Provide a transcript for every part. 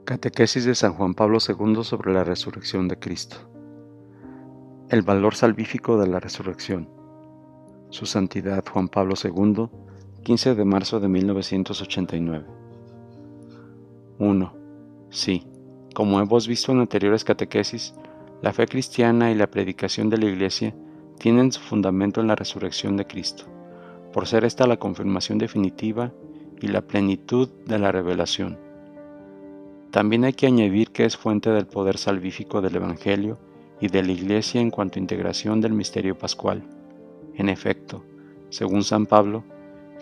Catequesis de San Juan Pablo II sobre la resurrección de Cristo. El valor salvífico de la resurrección. Su Santidad Juan Pablo II, 15 de marzo de 1989. 1. Sí, como hemos visto en anteriores catequesis, la fe cristiana y la predicación de la Iglesia tienen su fundamento en la resurrección de Cristo, por ser esta la confirmación definitiva y la plenitud de la revelación. También hay que añadir que es fuente del poder salvífico del Evangelio y de la Iglesia en cuanto a integración del misterio pascual. En efecto, según San Pablo,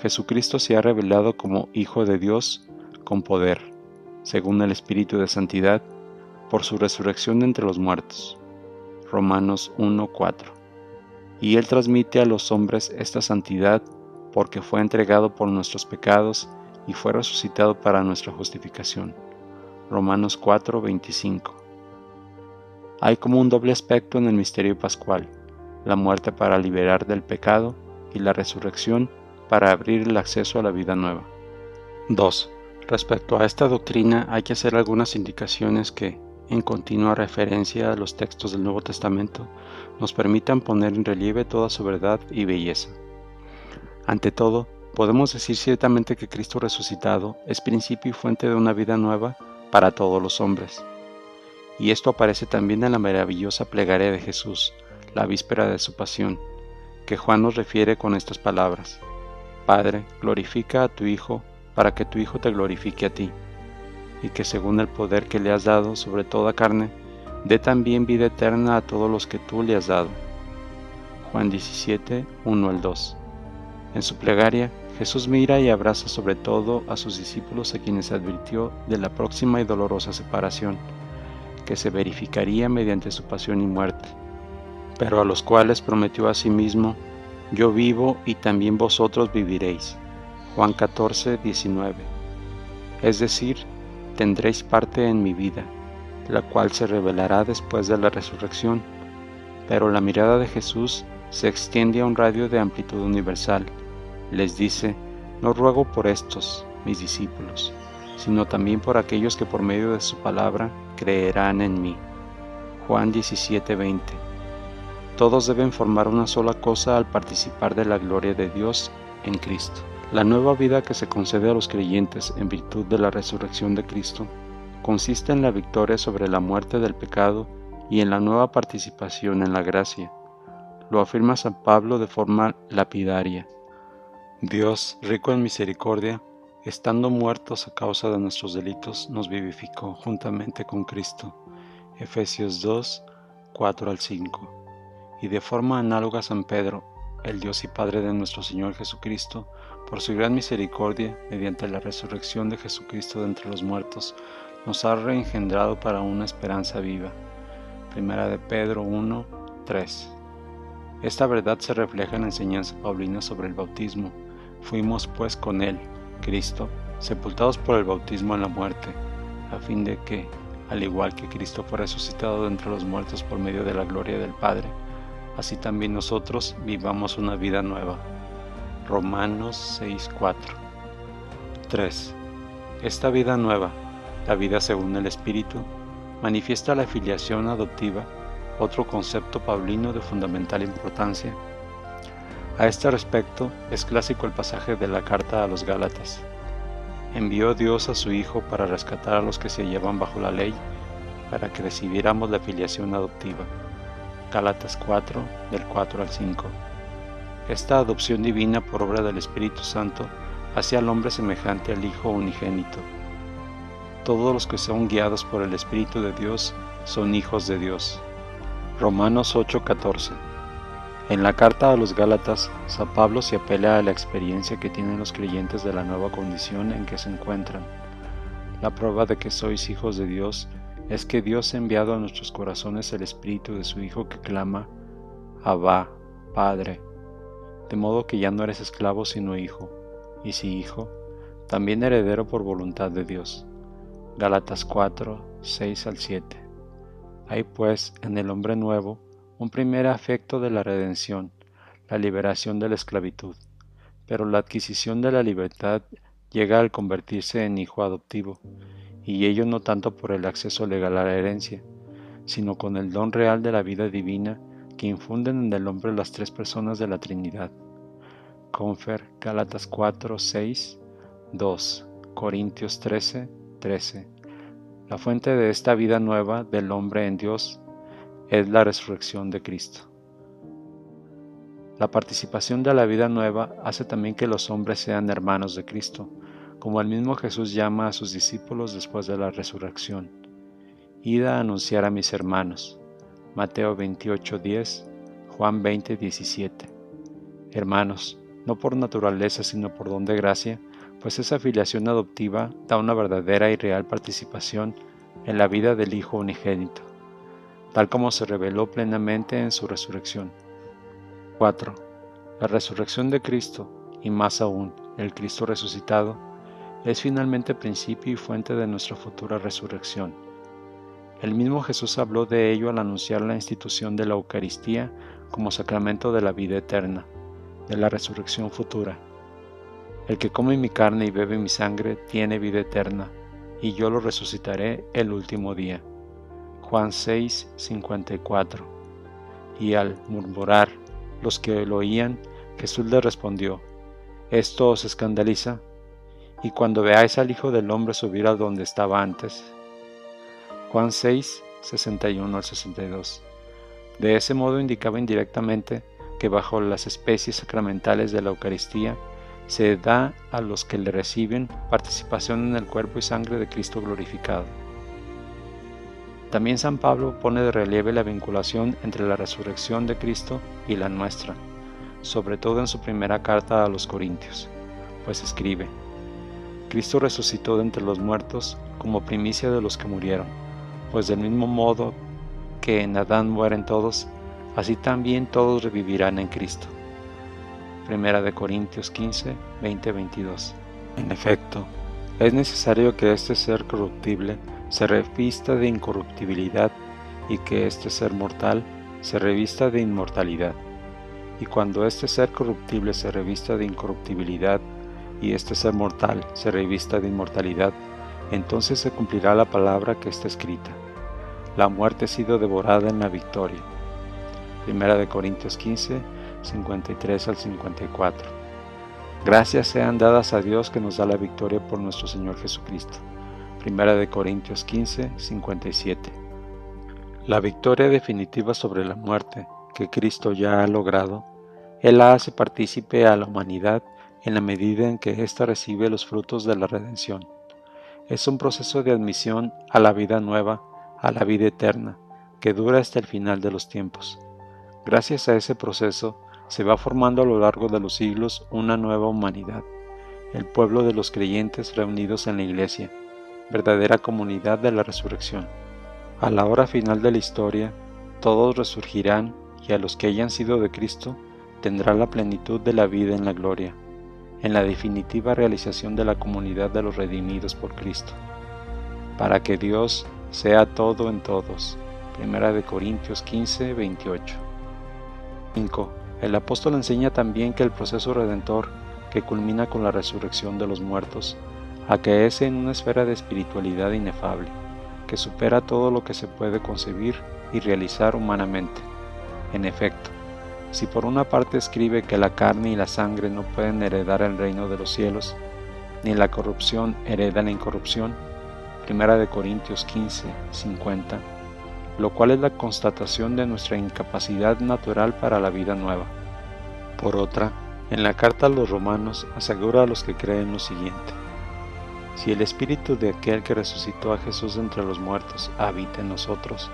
Jesucristo se ha revelado como Hijo de Dios con poder, según el Espíritu de Santidad, por su resurrección de entre los muertos. Romanos 1:4. Y Él transmite a los hombres esta santidad porque fue entregado por nuestros pecados y fue resucitado para nuestra justificación. Romanos 4:25. Hay como un doble aspecto en el misterio pascual, la muerte para liberar del pecado y la resurrección para abrir el acceso a la vida nueva. 2. Respecto a esta doctrina hay que hacer algunas indicaciones que, en continua referencia a los textos del Nuevo Testamento, nos permitan poner en relieve toda su verdad y belleza. Ante todo, podemos decir ciertamente que Cristo resucitado es principio y fuente de una vida nueva para todos los hombres. Y esto aparece también en la maravillosa plegaria de Jesús, la víspera de su pasión, que Juan nos refiere con estas palabras: Padre, glorifica a tu Hijo, para que tu Hijo te glorifique a ti, y que según el poder que le has dado sobre toda carne, dé también vida eterna a todos los que tú le has dado. Juan 17, 1-2. En su plegaria, Jesús mira y abraza sobre todo a sus discípulos a quienes advirtió de la próxima y dolorosa separación, que se verificaría mediante su pasión y muerte, pero a los cuales prometió a sí mismo: yo vivo y también vosotros viviréis. Juan 14:19. Es decir, tendréis parte en mi vida, la cual se revelará después de la resurrección, pero la mirada de Jesús se extiende a un radio de amplitud universal. Les dice: no ruego por estos, mis discípulos, sino también por aquellos que por medio de su palabra creerán en mí. Juan 17:20. Todos deben formar una sola cosa al participar de la gloria de Dios en Cristo. La nueva vida que se concede a los creyentes en virtud de la resurrección de Cristo consiste en la victoria sobre la muerte del pecado y en la nueva participación en la gracia. Lo afirma San Pablo de forma lapidaria: Dios, rico en misericordia, estando muertos a causa de nuestros delitos, nos vivificó juntamente con Cristo. Efesios 2, 4-5. Y de forma análoga San Pedro: el Dios y Padre de nuestro Señor Jesucristo, por su gran misericordia, mediante la resurrección de Jesucristo de entre los muertos, nos ha reengendrado para una esperanza viva. Primera de Pedro 1, 3. Esta verdad se refleja en la enseñanza paulina sobre el bautismo. Fuimos pues con Él, Cristo, sepultados por el bautismo en la muerte, a fin de que, al igual que Cristo fue resucitado de entre los muertos por medio de la gloria del Padre, así también nosotros vivamos una vida nueva. Romanos 6:4. 3. Esta vida nueva, la vida según el Espíritu, manifiesta la filiación adoptiva, otro concepto paulino de fundamental importancia. A este respecto, es clásico el pasaje de la carta a los Gálatas: envió Dios a su Hijo para rescatar a los que se hallaban bajo la ley, para que recibiéramos la filiación adoptiva. Gálatas 4, del 4-5. Esta adopción divina por obra del Espíritu Santo hace al hombre semejante al Hijo unigénito. Todos los que son guiados por el Espíritu de Dios son hijos de Dios. Romanos 8:14. En la carta a los Gálatas, San Pablo se apela a la experiencia que tienen los creyentes de la nueva condición en que se encuentran. La prueba de que sois hijos de Dios es que Dios ha enviado a nuestros corazones el Espíritu de su Hijo que clama: Abba, Padre. De modo que ya no eres esclavo sino hijo, y si hijo, también heredero por voluntad de Dios. Gálatas 4, 6-7. Hay pues en el hombre nuevo un primer afecto de la redención, la liberación de la esclavitud, pero la adquisición de la libertad llega al convertirse en hijo adoptivo, y ello no tanto por el acceso legal a la herencia, sino con el don real de la vida divina que infunden en el hombre las tres personas de la Trinidad. Confer, Gálatas 4, 6, 2, Corintios 13, 13. La fuente de esta vida nueva del hombre en Dios es la resurrección de Cristo. La participación de la vida nueva hace también que los hombres sean hermanos de Cristo, como el mismo Jesús llama a sus discípulos después de la resurrección. Id a anunciar a mis hermanos. Mateo 28, 10, Juan 20, 17. Hermanos, no por naturaleza sino por don de gracia, pues esa filiación adoptiva da una verdadera y real participación en la vida del Hijo unigénito, tal como se reveló plenamente en su resurrección. 4. La resurrección de Cristo, y más aún, el Cristo resucitado, es finalmente principio y fuente de nuestra futura resurrección. El mismo Jesús habló de ello al anunciar la institución de la Eucaristía como sacramento de la vida eterna, de la resurrección futura. El que come mi carne y bebe mi sangre tiene vida eterna, y yo lo resucitaré el último día. Juan 6, 54. Y al murmurar los que lo oían, Jesús les respondió: ¿esto os escandaliza? Y cuando veáis al Hijo del Hombre subir a donde estaba antes. Juan 6, 61 al 62. De ese modo indicaba indirectamente que bajo las especies sacramentales de la Eucaristía se da a los que le reciben participación en el cuerpo y sangre de Cristo glorificado. También San Pablo pone de relieve la vinculación entre la resurrección de Cristo y la nuestra, sobre todo en su primera carta a los Corintios, pues escribe: Cristo resucitó de entre los muertos como primicia de los que murieron, pues del mismo modo que en Adán mueren todos, así también todos revivirán en Cristo. Primera de Corintios 15, 20-22. En efecto, es necesario que este ser corruptible se revista de incorruptibilidad y que este ser mortal se revista de inmortalidad. Y cuando este ser corruptible se revista de incorruptibilidad y este ser mortal se revista de inmortalidad, entonces se cumplirá la palabra que está escrita: la muerte ha sido devorada en la victoria. Primera de Corintios 15, 53 al 54. Gracias sean dadas a Dios que nos da la victoria por nuestro Señor Jesucristo. Primera de Corintios 15, 57. La victoria definitiva sobre la muerte que Cristo ya ha logrado, Él la hace partícipe a la humanidad en la medida en que ésta recibe los frutos de la redención. Es un proceso de admisión a la vida nueva, a la vida eterna, que dura hasta el final de los tiempos. Gracias a ese proceso, se va formando a lo largo de los siglos una nueva humanidad, el pueblo de los creyentes reunidos en la Iglesia, verdadera comunidad de la resurrección. A la hora final de la historia, todos resurgirán y a los que hayan sido de Cristo tendrá la plenitud de la vida en la gloria, en la definitiva realización de la comunidad de los redimidos por Cristo, para que Dios sea todo en todos. Primera de Corintios 15, 28. 5. El apóstol enseña también que el proceso redentor, que culmina con la resurrección de los muertos, aquece en una esfera de espiritualidad inefable, que supera todo lo que se puede concebir y realizar humanamente. En efecto, si por una parte escribe que la carne y la sangre no pueden heredar el reino de los cielos, ni la corrupción hereda la incorrupción, Primera de Corintios 15, 50, lo cual es la constatación de nuestra incapacidad natural para la vida nueva. Por otra, en la carta a los romanos asegura a los que creen lo siguiente: si el espíritu de aquel que resucitó a Jesús de entre los muertos habita en nosotros,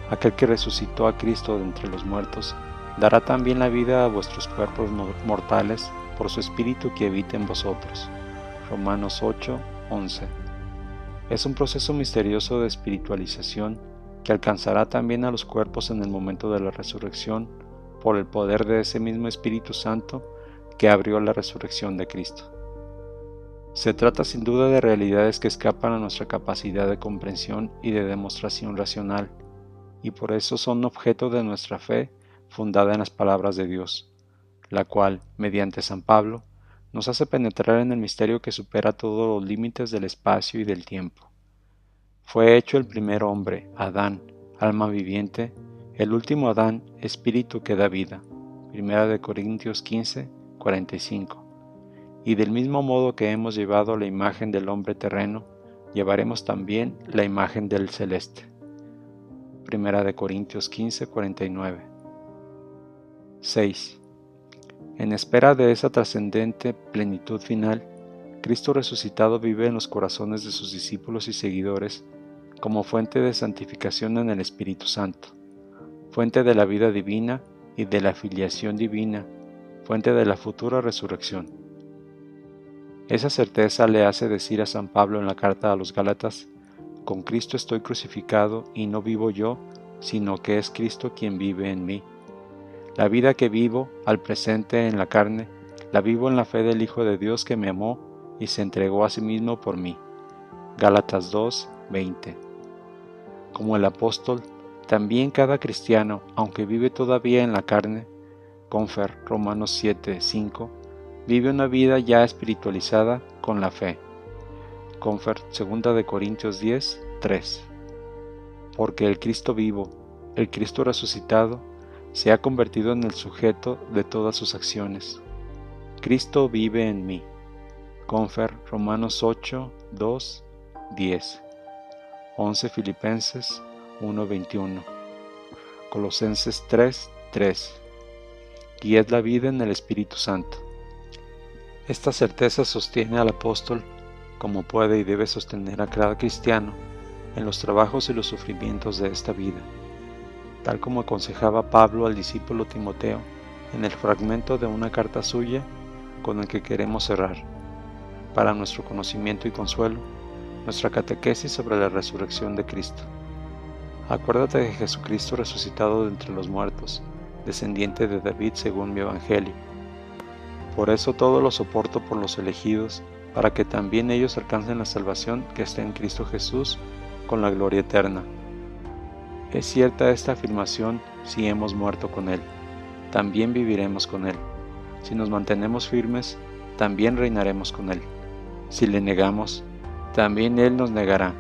aquel que resucitó a Cristo de entre los muertos dará también la vida a vuestros cuerpos mortales por su espíritu que habita en vosotros. Romanos 8, 11. Es un proceso misterioso de espiritualización que alcanzará también a los cuerpos en el momento de la resurrección por el poder de ese mismo Espíritu Santo que abrió la resurrección de Cristo. Se trata sin duda de realidades que escapan a nuestra capacidad de comprensión y de demostración racional, y por eso son objeto de nuestra fe fundada en las palabras de Dios, la cual, mediante San Pablo, nos hace penetrar en el misterio que supera todos los límites del espacio y del tiempo. Fue hecho el primer hombre, Adán, alma viviente, el último Adán, espíritu que da vida. 1 Corintios 15, 45. Y del mismo modo que hemos llevado la imagen del hombre terreno, llevaremos también la imagen del celeste. 1 Corintios 15, 49. 6. En espera de esa trascendente plenitud final, Cristo resucitado vive en los corazones de sus discípulos y seguidores como fuente de santificación en el Espíritu Santo, fuente de la vida divina y de la filiación divina, fuente de la futura resurrección. Esa certeza le hace decir a San Pablo en la carta a los Gálatas: con Cristo estoy crucificado y no vivo yo, sino que es Cristo quien vive en mí. La vida que vivo al presente en la carne, la vivo en la fe del Hijo de Dios que me amó y se entregó a sí mismo por mí. Gálatas 2, 20. Como el apóstol, también cada cristiano, aunque vive todavía en la carne, Confer Romanos 7, 5, vive una vida ya espiritualizada con la fe. Confer 2 Corintios 10, 3. Porque el Cristo vivo, el Cristo resucitado, se ha convertido en el sujeto de todas sus acciones. Cristo vive en mí. Confer Romanos 8, 2, 10. 11 Filipenses 1, 21. Colosenses 3, 3. Y es la vida en el Espíritu Santo. Esta certeza sostiene al apóstol, como puede y debe sostener a cada cristiano, en los trabajos y los sufrimientos de esta vida, tal como aconsejaba Pablo al discípulo Timoteo en el fragmento de una carta suya con el que queremos cerrar, para nuestro conocimiento y consuelo, nuestra catequesis sobre la resurrección de Cristo. Acuérdate de Jesucristo resucitado de entre los muertos, descendiente de David según mi Evangelio. Por eso todo lo soporto por los elegidos, para que también ellos alcancen la salvación que está en Cristo Jesús, con la gloria eterna. Es cierta esta afirmación: si hemos muerto con Él, también viviremos con Él. Si nos mantenemos firmes, también reinaremos con Él. Si le negamos, también Él nos negará.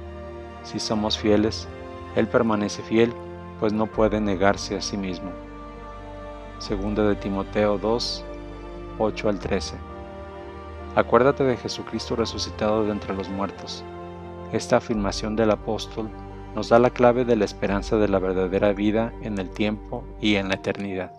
Si somos fieles, Él permanece fiel, pues no puede negarse a sí mismo. 2 Timoteo 2, 8 al 13. Acuérdate de Jesucristo resucitado de entre los muertos. Esta afirmación del apóstol nos da la clave de la esperanza de la verdadera vida en el tiempo y en la eternidad.